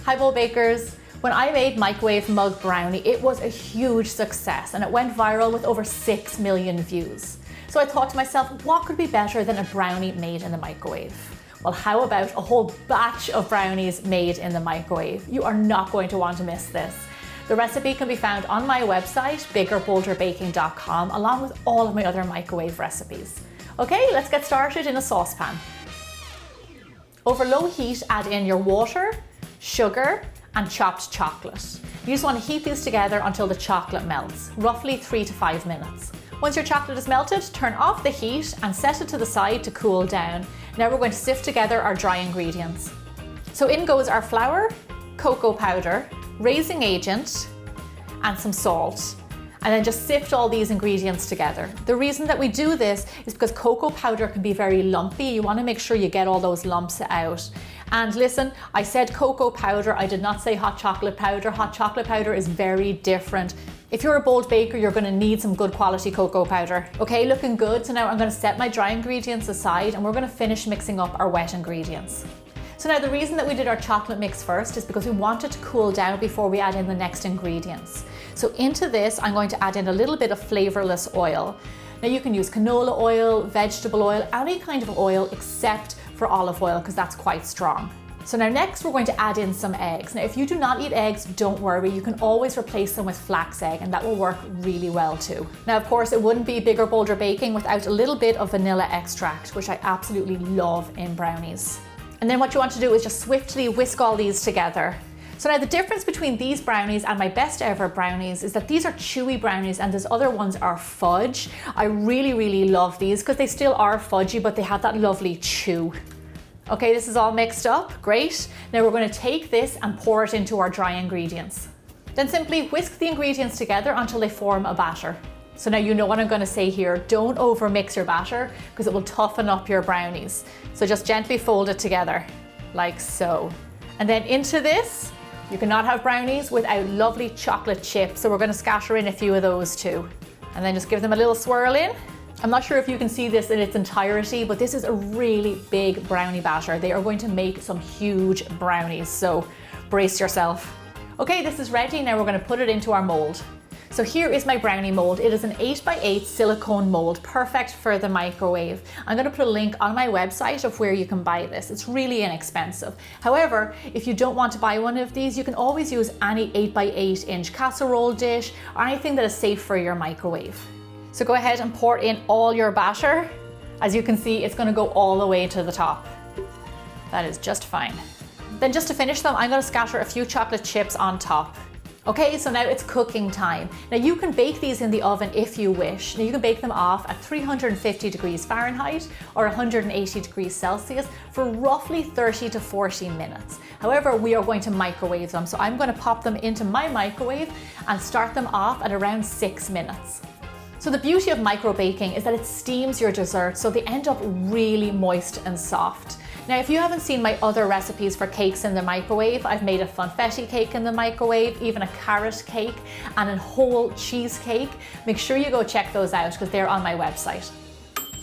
Hi Bold Bakers! When I made microwave mug brownie, it was a huge success and it went viral with over 6 million views. So I thought to myself, what could be better than a brownie made in the microwave? Well, how about a whole batch of brownies made in the microwave? You are not going to want to miss this. The recipe can be found on my website, biggerbolderbaking.com, along with all of my other microwave recipes. Okay, let's get started in a saucepan. Over low heat, add in your water, sugar, and chopped chocolate. You just want to heat these together until the chocolate melts, roughly 3 to 5 minutes. Once your chocolate is melted, turn off the heat and set it to the side to cool down. Now we're going to sift together our dry ingredients. So in goes our flour, cocoa powder, raising agent, and some salt. And then just sift all these ingredients together. The reason that we do this is because cocoa powder can be very lumpy. You want to make sure you get all those lumps out. And listen, I said cocoa powder, I did not say hot chocolate powder. Hot chocolate powder is very different. If you're a bold baker, you're going to need some good quality cocoa powder. Okay, looking good. So now I'm going to set my dry ingredients aside and we're going to finish mixing up our wet ingredients. So now the reason that we did our chocolate mix first is because we want it to cool down before we add in the next ingredients. So into this, I'm going to add in a little bit of flavorless oil. Now you can use canola oil, vegetable oil, any kind of oil except for olive oil because that's quite strong. So now next we're going to add in some eggs. Now if you do not eat eggs, don't worry, you can always replace them with flax egg and that will work really well too. Now of course it wouldn't be Bigger Bolder Baking without a little bit of vanilla extract, which I absolutely love in brownies. And then what you want to do is just swiftly whisk all these together. So now the difference between these brownies and my best ever brownies is that these are chewy brownies and those other ones are fudge. I really love these because they still are fudgy, but they have that lovely chew. Okay, this is all mixed up, great. Now we're going to take this and pour it into our dry ingredients. Then simply whisk the ingredients together until they form a batter. So now you know what I'm going to say here, don't over mix your batter because it will toughen up your brownies. So just gently fold it together, like so. And then into this, you cannot have brownies without lovely chocolate chips. So we're going to scatter in a few of those too. And then just give them a little swirl in. I'm not sure if you can see this in its entirety, but this is a really big brownie batter. They are going to make some huge brownies, so brace yourself. Okay, this is ready. Now we're going to put it into our mold. So here is my brownie mold. It is an 8x8 silicone mold, perfect for the microwave. I'm going to put a link on my website of where you can buy this. It's really inexpensive. However, if you don't want to buy one of these, you can always use any 8x8 inch casserole dish or anything that is safe for your microwave. So go ahead and pour in all your batter. As you can see, it's going to go all the way to the top. That is just fine. Then just to finish them, I'm going to scatter a few chocolate chips on top. Okay, so now it's cooking time. Now you can bake these in the oven if you wish. Now you can bake them off at 350 degrees Fahrenheit or 180 degrees Celsius for roughly 30 to 40 minutes. However, we are going to microwave them. So I'm going to pop them into my microwave and start them off at around 6 minutes. So the beauty of micro baking is that it steams your desserts so they end up really moist and soft. Now if you haven't seen my other recipes for cakes in the microwave, I've made a funfetti cake in the microwave, even a carrot cake and a whole cheesecake. Make sure you go check those out because they're on my website.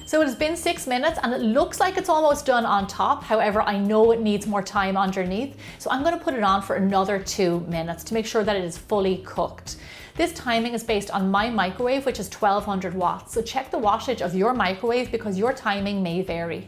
So it has been 6 minutes and it looks like it's almost done on top. However, I know it needs more time underneath. So I'm going to put it on for another 2 minutes to make sure that it is fully cooked. This timing is based on my microwave, which is 1200 watts. So check the wattage of your microwave because your timing may vary.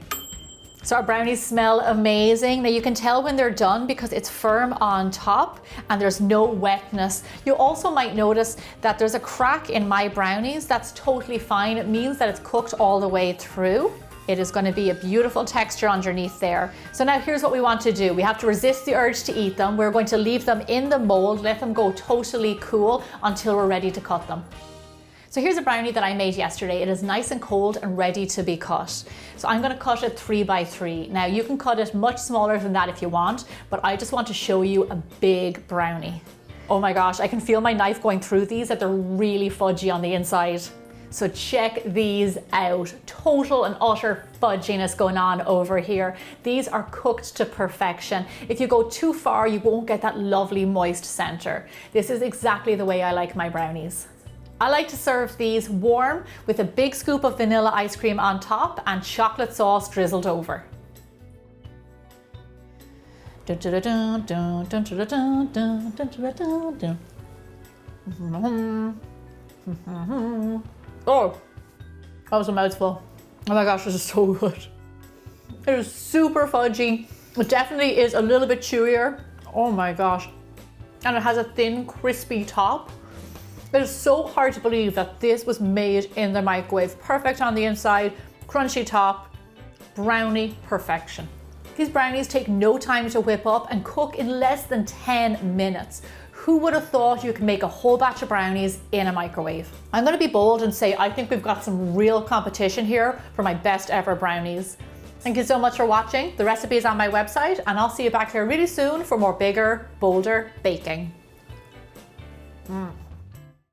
So our brownies smell amazing. Now you can tell when they're done because it's firm on top and there's no wetness. You also might notice that there's a crack in my brownies. That's totally fine. It means that it's cooked all the way through. It is going to be a beautiful texture underneath there. So now here's what we want to do. We have to resist the urge to eat them. We're going to leave them in the mold, let them go totally cool until we're ready to cut them. So here's a brownie that I made yesterday. It is nice and cold and ready to be cut. So I'm going to cut it 3x3. Now you can cut it much smaller than that if you want, but I just want to show you a big brownie. Oh my gosh, I can feel my knife going through these, that they're really fudgy on the inside. So check these out. Total and utter fudginess going on over here. These are cooked to perfection. If you go too far, you won't get that lovely moist center. This is exactly the way I like my brownies. I like to serve these warm with a big scoop of vanilla ice cream on top and chocolate sauce drizzled over. Dun, dun, dun, dun, dun, dun, dun, dun, dun, dun, dun, dun. Oh, that was a mouthful. Oh my gosh, this is so good. It is super fudgy. It definitely is a little bit chewier. Oh my gosh. And it has a thin, crispy top. It is so hard to believe that this was made in the microwave. Perfect on the inside, crunchy top, brownie perfection. These brownies take no time to whip up and cook in less than 10 minutes. Who would have thought you could make a whole batch of brownies in a microwave? I'm going to be bold and say I think we've got some real competition here for my best ever brownies. Thank you so much for watching. The recipe is on my website, and I'll see you back here really soon for more bigger, bolder baking.